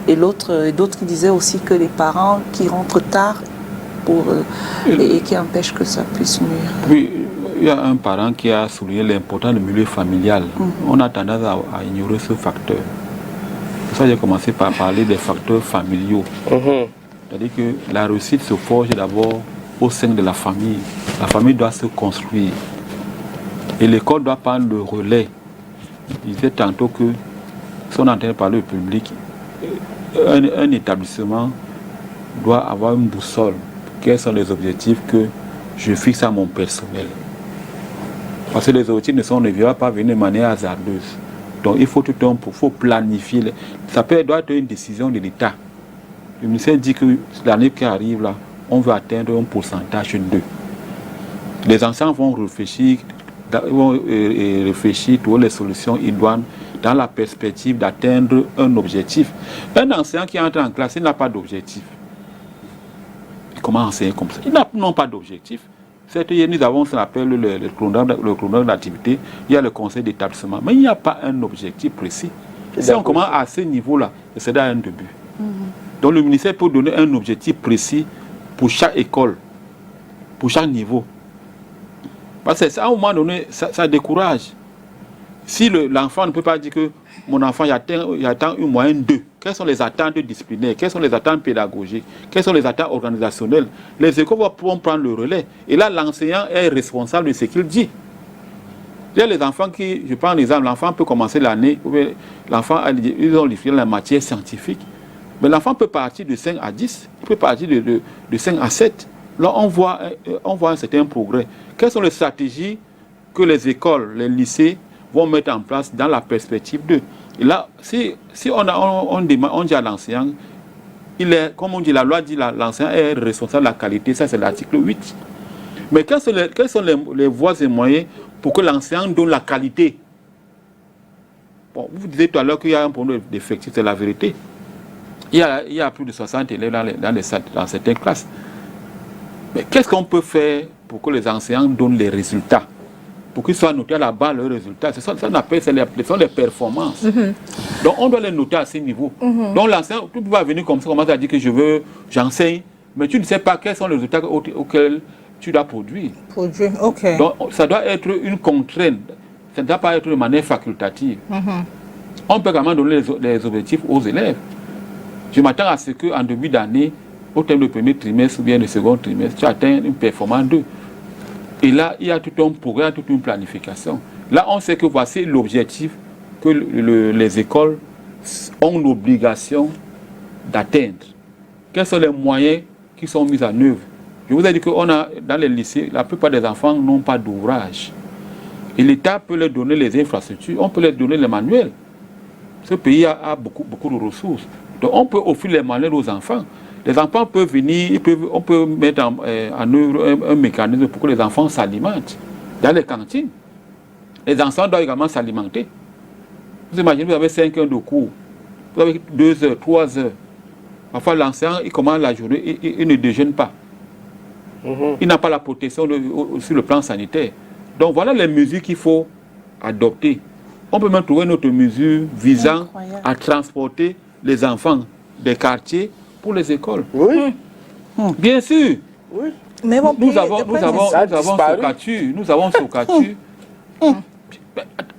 Et d'autres qui disaient aussi que les parents qui rentrent tard et qui empêchent que ça puisse nuire. Oui, il y a un parent qui a souligné l'importance du milieu familial. On a tendance à ignorer ce facteur. Pour ça, j'ai commencé par parler des facteurs familiaux. C'est-à-dire que la réussite se forge d'abord au sein de la famille. La famille doit se construire. Et l'école doit prendre le relais. Il disait tantôt que, si on entend parler au public, un établissement doit avoir une boussole. Quels sont les objectifs que je fixe à mon personnel? Parce que les objectifs ne viennent pas venir de manière hasardeuse. Donc il faut tout le temps faut planifier. Ça doit être une décision de l'État. Le ministère dit que l'année qui arrive, là, on veut atteindre un pourcentage de 2. Les enseignants vont réfléchir, trouver les solutions idoines dans la perspective d'atteindre un objectif. Un enseignant qui entre en classe, il n'a pas d'objectif. Comment enseigner comme ça? Ils n'ont pas d'objectif. Certes, nous avons ce qu'on appelle le chronogramme d'activité, il y a le conseil d'établissement, mais il n'y a pas un objectif précis. Si on commence à ce niveau-là, c'est un début. Donc le ministère peut donner un objectif précis pour chaque école, pour chaque niveau. Parce que à un moment donné, ça décourage. Si l'enfant ne peut pas dire que mon enfant il atteint une moyenne 2, quelles sont les attentes disciplinaires, quelles sont les attentes pédagogiques, quelles sont les attentes organisationnelles, les écoles vont prendre le relais. Et là, l'enseignant est responsable de ce qu'il dit. Il y a les enfants qui, je prends l'exemple, l'enfant peut commencer l'année, l'enfant, ils ont livré la matière scientifique, mais l'enfant peut partir de 5 à 10, il peut partir de 5 à 7. là, on voit un certain progrès. Quelles sont les stratégies que les écoles, les lycées vont mettre en place dans la perspective d'eux? Et là, si on dit à l'enseignant, comme on dit, la loi dit l'enseignant est responsable de la qualité, ça c'est l'article 8. Mais quels sont les voies et moyens pour que l'enseignant donne la qualité? Bon, vous disiez tout à l'heure qu'il y a un problème d'effectif, c'est la vérité. Il y a plus de 60 élèves dans certaines classes. Mais qu'est-ce qu'on peut faire pour que les enseignants donnent les résultats? Pour qu'ils soient notés à la base leurs résultats. C'est ça qu'on appelle, ce sont les performances. Donc on doit les noter à ce niveau. Donc l'enseignant, tu ne peux pas venir comme ça, commencer à dire que j'enseigne, mais tu ne sais pas quels sont les résultats auxquels tu dois produire. Ok. Donc ça doit être une contrainte. Ça ne doit pas être de manière facultative. On peut également donner les objectifs aux élèves. Je m'attends à ce qu'en début d'année, au terme du premier trimestre ou bien du second trimestre, tu atteignes une performance 2. Et là, il y a tout un programme, toute une planification. Là, on sait que voici l'objectif que les écoles ont l'obligation d'atteindre. Quels sont les moyens qui sont mis en œuvre? Je vous ai dit que dans les lycées, la plupart des enfants n'ont pas d'ouvrage. Et l'État peut leur donner les infrastructures, on peut leur donner les manuels. Ce pays a beaucoup de ressources. Donc on peut offrir les manuels aux enfants. Les enfants peuvent venir, on peut mettre en œuvre un mécanisme pour que les enfants s'alimentent dans les cantines. Les enfants doivent également s'alimenter. Vous imaginez, vous avez 5 heures de cours, vous avez 2 heures, 3 heures. Parfois l'enseignant, il commence la journée, il ne déjeune pas. Il n'a pas la protection sur le plan sanitaire. Donc voilà les mesures qu'il faut adopter. On peut même trouver notre mesure visant à transporter les enfants des quartiers pour les écoles. Oui. Bien sûr. Oui. Mais bon, Nous avons Socatu.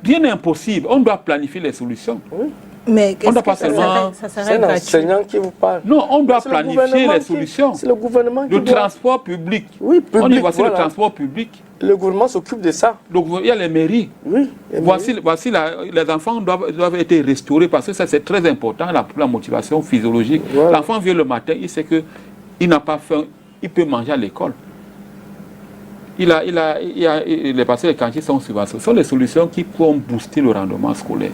Rien n'est impossible. On doit planifier les solutions. Oui. Mais on doit pas seulement... C'est un enseignant qui vous parle. Non, on doit planifier les solutions. C'est le gouvernement qui Le transport public. Oui, public. On dit voici le transport public. Le gouvernement s'occupe de ça. Donc il y a les mairies. Oui. Voici les enfants doivent être restaurés parce que ça c'est très important pour la motivation physiologique. Voilà. L'enfant vient le matin, il sait qu'il n'a pas faim, il peut manger à l'école. Les parcelles de cantines sont subventionnées. Ce sont les solutions qui vont booster le rendement scolaire.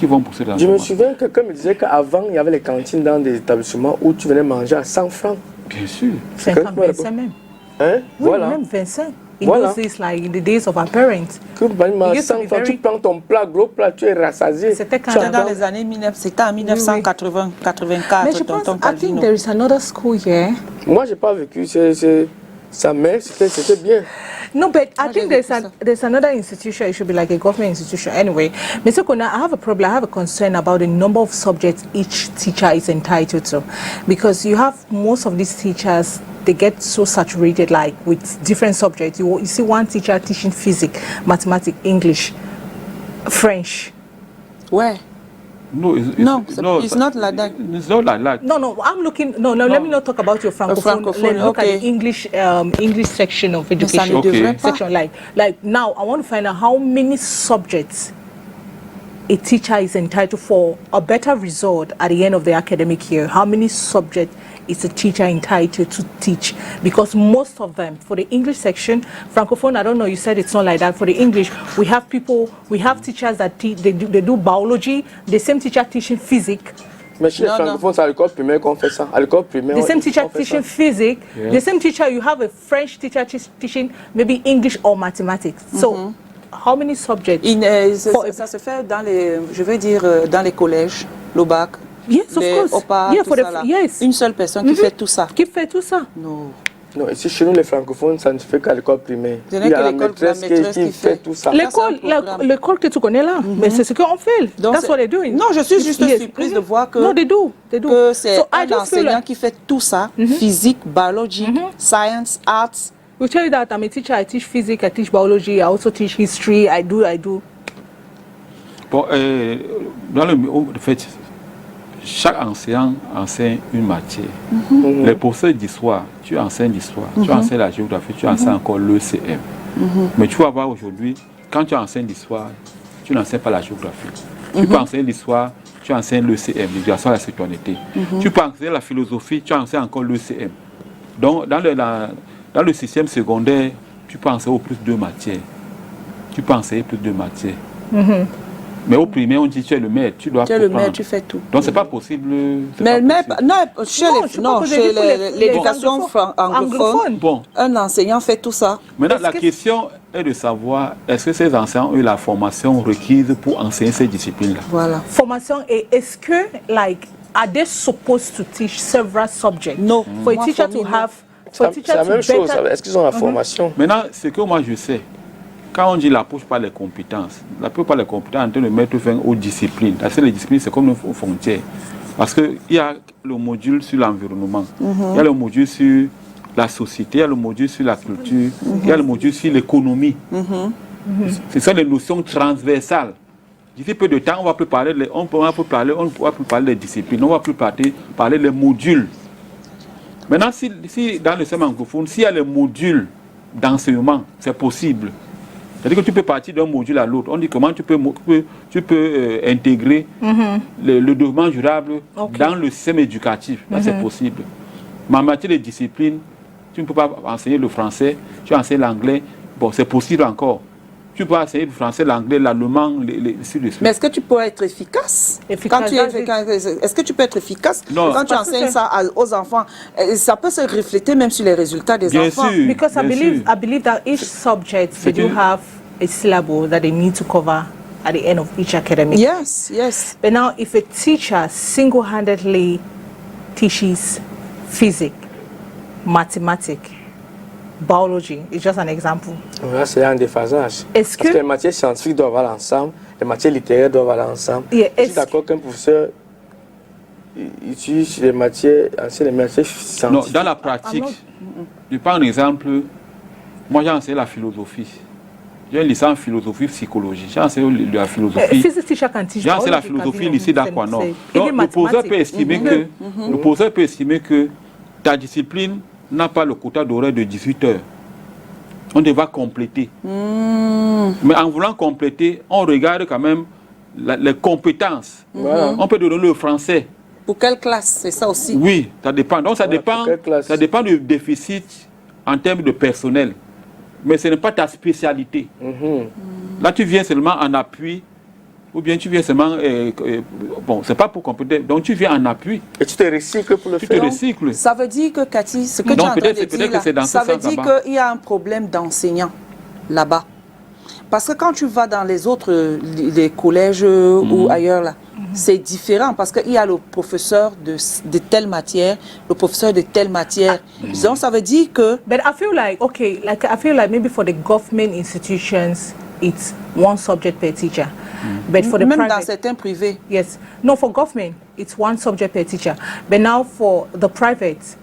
Je me souviens que quelqu'un me disait qu'avant, il y avait les cantines dans des établissements où tu venais manger à 100 francs. Bien sûr. 50, 25 même. Hein? Oui, voilà. même 25. In those days, like in the days of our parents. Que tu 100 francs, tu prends ton plat, gros plat, tu es rassasié. C'était dans les années 1980, 84. Mais je pense, I think there is another school here. Moi, j'ai pas vécu. Sa mère, c'était bien. No, but I think there's another institution. It should be like a government institution anyway. Mr. Kona, I have a problem. I have a concern about the number of subjects each teacher is entitled to, because you have most of these teachers. They get so saturated, like with different subjects. You see one teacher teaching physics, mathematics, English, French. Where? No, it's not like that. It's not like that. No, I'm looking. No, let me not talk about your francophone. Let's look at the English section of education. Okay. Section, like now, I want to find out how many subjects a teacher is entitled for a better result at the end of the academic year. How many subjects is a teacher entitled to teach? Because most of them, for the English section, francophone, I don't know, you said it's not like that. For the English, we have teachers that they do biology, the same teacher teaching physics. Mais chez les francophones, c'est à l'école primaire qu'on fait ça. À l'école primaire, the same teacher teaching physics, the same teacher, you have a French teacher teaching maybe English or mathematics. So, how many subjects? Ça se fait dans dans les collèges, le bac. Yes, of course. OPA, yes. Une seule personne qui fait tout ça. Qui fait tout ça? Non, ici chez nous les francophones, ça ne se fait qu'à l'école primaire. Il y a la maîtresse qui fait tout ça. L'école que tu connais là, mais c'est ce qu'on fait. That's what they're doing. Non, je suis juste surprise de voir que c'est un enseignant qui fait tout ça, physique, biology, science, arts. We tell you that I'm a teacher, I teach physics, I teach biology, I also teach history, I do. Bon, dans le fait, chaque enseignant enseigne une matière. Les professeurs d'histoire, tu enseignes l'histoire, tu enseignes la géographie, tu enseignes encore l'ECM. Mais tu vas voir aujourd'hui, quand tu enseignes l'histoire, tu n'enseignes pas la géographie. Tu peux enseigner l'histoire, tu enseignes l'ECM, l'éducation à la citoyenneté. Tu peux enseigner la philosophie, tu enseignes encore l'ECM. Donc, Dans le système secondaire, tu peux enseigner au plus de matières. Tu peux enseigner plus de matières. Mais au primaire, on dit tu es le maître, tu dois Tu es le comprendre. maître, tu fais tout. Donc c'est pas possible. c'est Mais pas possible. chez l'éducation anglophone, Bon. un enseignant fait tout ça. Maintenant, la question est de savoir est-ce que ces enseignants ont eu la formation requise pour enseigner ces disciplines-là. Voilà. Formation, et est-ce que, like, are they supposed to teach several subjects? No. For a Moi, teacher for me, to no. have, for a C'est teacher la to même chose. better... Est-ce qu'ils ont la formation? Maintenant, ce que moi je sais, quand on dit l'approche par les compétences, l'approche par les compétences en train de mettre fin aux disciplines. Parce que les disciplines, c'est comme une frontière. Parce qu'il y a le module sur l'environnement, il y a le module sur la société, il y a le module sur la culture, il y a le module sur l'économie. Ce sont les notions transversales. D'ici peu de temps, on va plus parler, on va plus parler des disciplines, on va plus parler des modules. Maintenant, si dans le système anglophone, s'il y a les modules d'enseignement, c'est possible. C'est-à-dire que tu peux partir d'un module à l'autre. On dit comment tu peux intégrer le développement durable dans le système éducatif. Là, c'est possible. Mais en matière de discipline, tu ne peux pas enseigner le français, tu enseignes l'anglais. Bon, c'est possible encore. Tu peux enseigner le français, l'anglais, l'allemand, sur le suite. Mais est-ce que tu peux être efficace? Est-ce que tu peux être efficace quand tu enseignes ça aux enfants? Ça peut se refléter même sur les résultats des enfants. Sûr, Because I believe that each subject they do have a syllable that they need to cover at the end of each academic. Yes, yes. But now, if a teacher single-handedly teaches physics, mathematics, biology, it's just an example. Là, c'est un déphasage. Est-ce Parce que- que les matières scientifiques doivent aller ensemble, les matières littéraires doivent aller ensemble. Yeah, Je suis d'accord qu'un professeur utilise les matières scientifiques. Non, dans la pratique, je prends un exemple. Moi, j'ai enseigné la philosophie. J'ai une licence en philosophie psychologie. J'ai enseigné la philosophie. Physics teacher can teach J'ai enseigné la biology, philosophie can lycée be- d'Aquanor. say, Donc, even le professeur peut mathematics. estimer que le professeur peut estimer que ta discipline n'a pas le quota d'horaire de 18 heures. On devra compléter. Mais en voulant compléter, on regarde quand même les compétences. Voilà. On peut donner le français. Pour quelle classe? C'est ça aussi. Oui, ça dépend. Donc ça dépend du déficit en termes de personnel. Mais ce n'est pas ta spécialité. Là, tu viens seulement en appui, ou bien tu viens seulement... bon, c'est pas pour compléter. Donc tu viens en appui, Et tu te recycles pour le tu te faire. recycles. Ça veut dire que, Cathy, ce que tu es Donc, en train de peut-être que dire c'est dans là, ce ça veut sens dire là-bas. qu'il y a un problème d'enseignants là-bas. Parce que quand tu vas dans les autres les collèges ou ailleurs, là, c'est différent parce qu'il y a le professeur de telle matière, le professeur de telle matière. Donc ça veut dire que... But I feel like, okay, like I feel like maybe for the government institutions, it's one subject per teacher. But for the Même dans private, certains privés. yes, no, for government, it's one subject per teacher. But now for the private,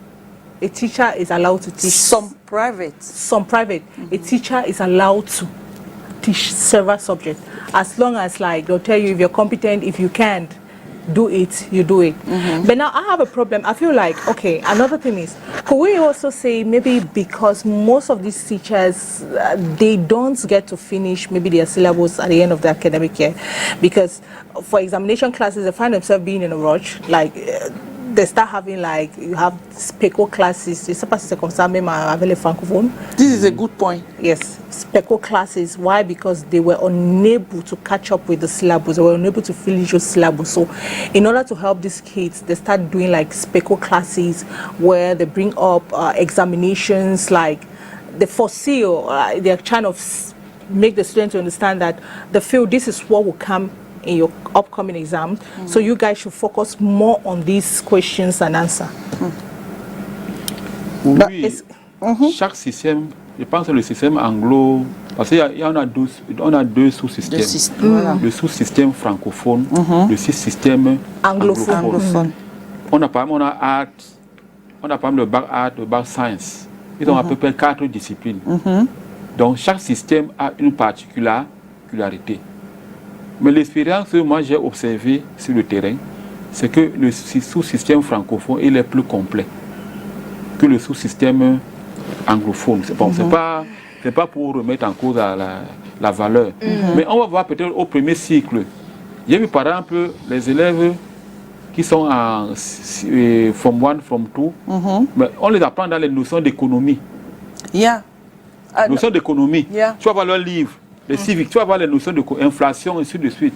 a teacher is allowed to teach Some private. some private. A teacher is allowed to teach several subjects as long as, like, they'll tell you if you're competent, if you can't do it, you do it. But now I have a problem. I feel like, okay, another thing is, could we also say maybe because most of these teachers, they don't get to finish maybe their syllabus at the end of the academic year, because for examination classes, they find themselves being in a rush, like they start having, like, you have SPECO classes. Je sais pas si c'est comme ça même avec les francophones. This is a good point. Yes, SPECO classes. Why? Because they were unable to catch up with the syllabus. They were unable to finish your syllabus. So in order to help these kids, they start doing like SPECO classes where they bring up examinations, like they foresee, they're trying to make the students understand that they feel this is what will come in your upcoming exam. So you guys should focus more on these questions and answer. Oui, chaque système, je pense que le système anglo, parce qu'il y en a deux sous-systèmes. Voilà. Le sous-système francophone, le sous-système Anglophone. anglophone. On a par exemple le bac art, le bac science. Ils ont à peu près 4 disciplines. Donc chaque système a une particularité. Mais l'expérience que moi j'ai observée sur le terrain, c'est que le sous-système francophone il est plus complet que le sous-système anglophone. Bon, c'est pas pour remettre en cause la valeur. Mais on va voir peut-être au premier cycle. J'ai vu par exemple les élèves qui sont en Form 1, Form 2, mais on les apprend dans les notions d'économie. Yeah. Notion d'économie. Yeah. Tu vas voir leurs livres, les civiques, tu vas voir les notions d'inflation, et ainsi de suite.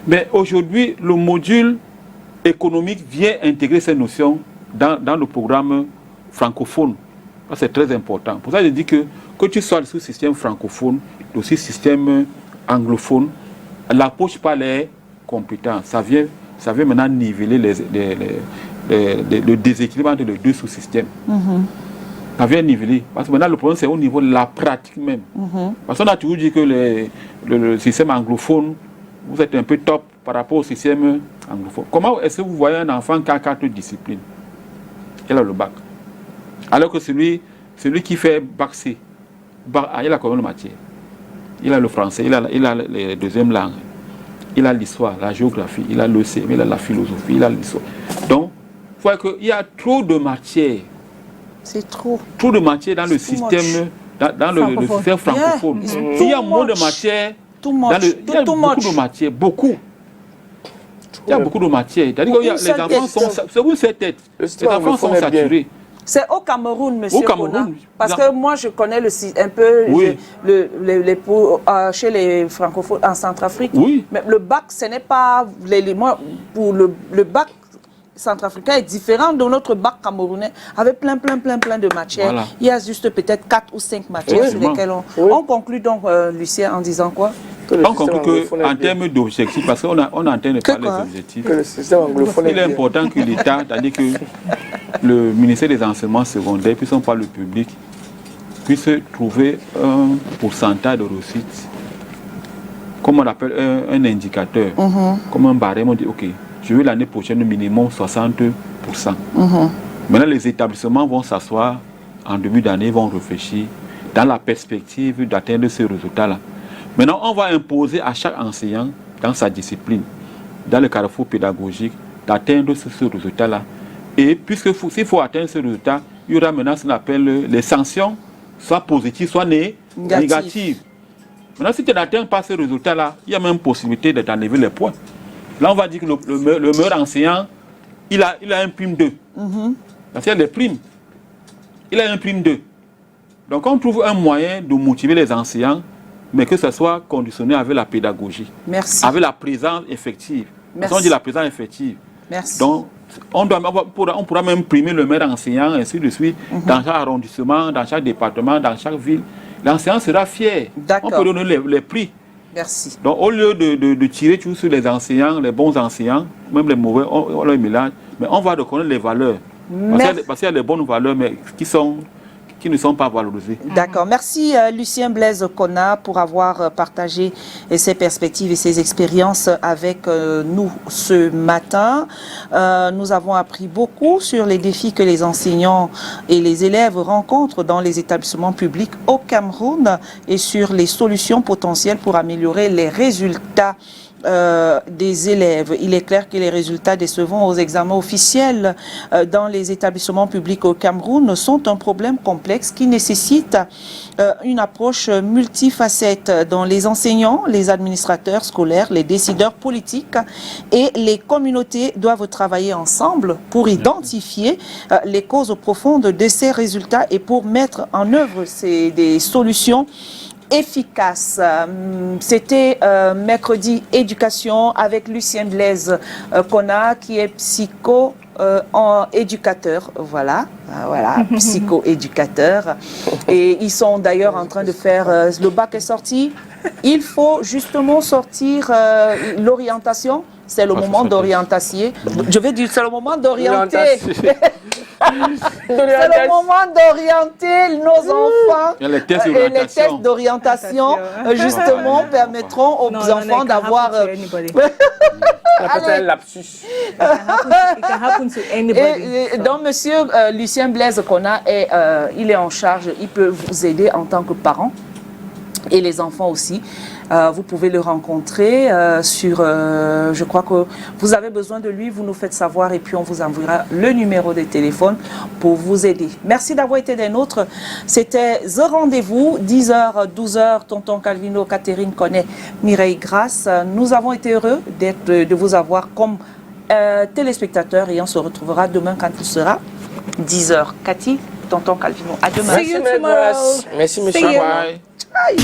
Mais aujourd'hui, le module économique vient intégrer ces notions dans le programme francophone. C'est très important. Pour ça, je dis que tu sois sous système francophone, aussi système anglophone, l'approche par les compétences. Ça vient maintenant niveler le déséquilibre entre les deux sous-systèmes. Ça vient niveler. Parce que maintenant, le problème, c'est au niveau de la pratique même. Parce qu'on a toujours dit que le système anglophone, vous êtes un peu top par rapport au système anglophone. Comment est-ce que vous voyez un enfant qui a 4 disciplines? Il a le bac. Alors que celui qui fait bac C, il a combien de matières? Il a le français, il a les deuxièmes langues, il a l'histoire, la géographie, il a l'ECM, il a la philosophie, il a l'histoire. Donc, il faut qu'il y a trop de matières. C'est trop. Trop de matières dans le système, dans le système francophone. Il y a moins de matières. Il y a beaucoup de matières, beaucoup. Il y a beaucoup de matières. C'est-à-dire que les enfants sont... C'est où cette tête? Les enfants sont saturés. C'est au Cameroun, monsieur Au Cameroun, Kona. Parce que moi, je connais un peu oui. chez les francophones en Centrafrique. Oui. Mais le bac, ce n'est pas l'élément... Pour le bac centrafricain est différent de notre bac camerounais, avec plein de matières. Voilà. Il y a juste peut-être 4 ou 5 matières sur lesquelles on conclut donc, Lucien, en disant quoi? On conclut qu'en termes d'objectifs, parce qu'on est en train de parler d'objectifs, il est important que l'État, c'est-à-dire que le ministère des enseignements secondaires, puis par le public, puisse trouver un pourcentage de réussite, comme on appelle un indicateur, comme un barème. On dit, OK, je veux l'année prochaine minimum 60%. Maintenant, les établissements vont s'asseoir en début d'année, vont réfléchir dans la perspective d'atteindre ce résultat-là. Maintenant, on va imposer à chaque enseignant, dans sa discipline, dans le carrefour pédagogique, d'atteindre ce résultat-là. Et puisque s'il faut atteindre ce résultat, il y aura maintenant ce qu'on appelle les sanctions, soit positives, soit négatives. Maintenant, si tu n'atteins pas ce résultat-là, il y a même possibilité de t'enlever les points. Là, on va dire que le meilleur enseignant, il a un prime 2. Parce qu'il y a des primes. Il a un prime 2. Donc, on trouve un moyen de motiver les enseignants, mais que ce soit conditionné avec la pédagogie. Merci. Avec la présence effective. Merci. On dit la présence effective. Merci. Donc, on pourra même primer le meilleur enseignant, ainsi de suite, dans chaque arrondissement, dans chaque département, dans chaque ville. L'enseignant sera fier. On peut donner les prix. Merci. Donc, au lieu de tirer tout sur les enseignants, les bons enseignants, même les mauvais, on les mélange, mais on va reconnaître les valeurs. Parce qu'il y a les bonnes valeurs, mais qui ne sont pas valorisées. D'accord. Merci Lucien Blaise Kona pour avoir partagé ses perspectives et ses expériences avec nous ce matin. Nous avons appris beaucoup sur les défis que les enseignants et les élèves rencontrent dans les établissements publics au Cameroun et sur les solutions potentielles pour améliorer les résultats des élèves. Il est clair que les résultats décevants aux examens officiels dans les établissements publics au Cameroun sont un problème complexe qui nécessite une approche multifacette dont les enseignants, les administrateurs scolaires, les décideurs politiques et les communautés doivent travailler ensemble pour identifier les causes profondes de ces résultats et pour mettre en œuvre des solutions efficace. C'était mercredi éducation avec Lucien Blaise Kona qui est psycho-éducateur. Voilà, psycho-éducateur. Et ils sont d'ailleurs en train de faire, le bac est sorti. Il faut justement sortir l'orientation. C'est le moment d'orienter. Je vais dire, c'est le moment d'orienter. C'est le moment d'orienter nos enfants. Et les tests d'orientation, justement, permettront aux enfants d'avoir... un lapsus. Donc, monsieur Lucien Blaise Kona, il est en charge, il peut vous aider en tant que parent. Et les enfants aussi. Vous pouvez le rencontrer je crois que vous avez besoin de lui, vous nous faites savoir et puis on vous enverra le numéro de téléphone pour vous aider. Merci d'avoir été des nôtres. C'était The Rendez-vous, 10h, 12h, Tonton Calvino, Catherine Connet, Mireille Grasse. Nous avons été heureux de vous avoir comme téléspectateurs et on se retrouvera demain quand il sera 10h. Cathy, tonton Calvino. À demain. See you Merci, tomorrow. Merci, monsieur. See you. Bye. Aïe.